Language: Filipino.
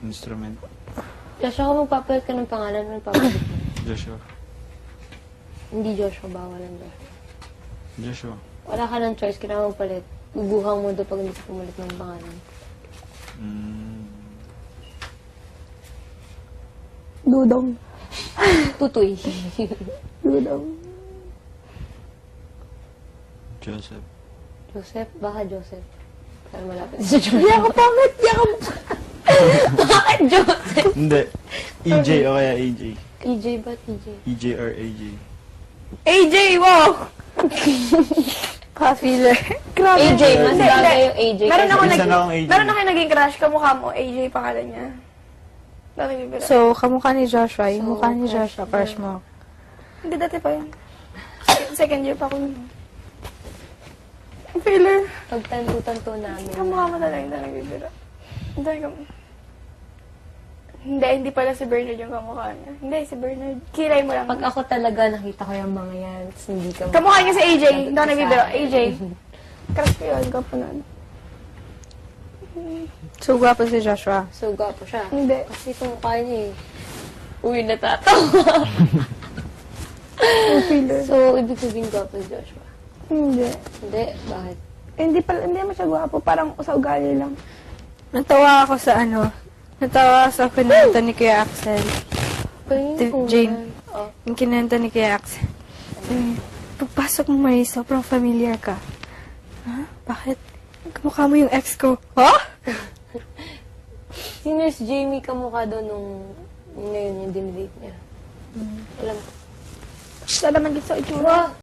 instrument. Joshua, kung magpapalit ka ng pangalan, ano magpapalit mo? Joshua. Hindi Joshua, bawal ang Joshua. Joshua. Wala ka ng choice, kailangan magpalit. Guguhang mo doon pag hindi ka pumalit ng pangalan. Dudong. Tutoy. Dudong. Joseph. Joseph, baka Joseph. Para malapit sa Joseph. Hindi ako pangit. Hindi ako... Bakit Joseph? Hindi. EJ o kaya AJ. EJ ba? EJ? EJ or AJ. AJ, wow! Pa-feeler. Grabe. AJ, mas Hindi, bagay hindi. yung AJ. Meron ako Isa na akong AJ. Meron ako naging crush. Kamukha mo. AJ pangalan niya. Nakikibira. So, kamukha ni Joshua. Yung mukha ni Joshua, crush mo. Hindi, dati pa yun. Second year pa ako yun. Feeler. Pagtanto-tanto namin. Kamukha mo talaga yung nakikibira. Hindi pala si Bernard yung kamukha niya. Hindi, si Bernard. Kilay mo lang. Pag ako talaga nakita ko yung mga yan, tapos hindi ka... Kamukha niya si AJ. Hindi ako nagbibiro. AJ. Crush ko yun. Gwapo nun. So, gwapo si Joshua. So, gwapo siya. Hindi. Kasi kumukha niya eh. Uy, natatawa. Feeler. So, ibig sabihin gwapo si Joshua. Hindi. Hindi? Bakit? Hindi naman siya gwapo. Parang sa ugali lang. Natawa ako sa natawa ako sa kinanta ni Kuya Axel. Jane. Oh. Yung kinanta ni Kuya Axel. Pagpasok mo, Marie, sobrang familiar ka. Ha? Bakit? Kamukha mo yung ex ko. Ha? Si Nurse Jamie kamukha doon nung ngayon yung dinidate niya. Alam ko. Lalaman dito sa itsura.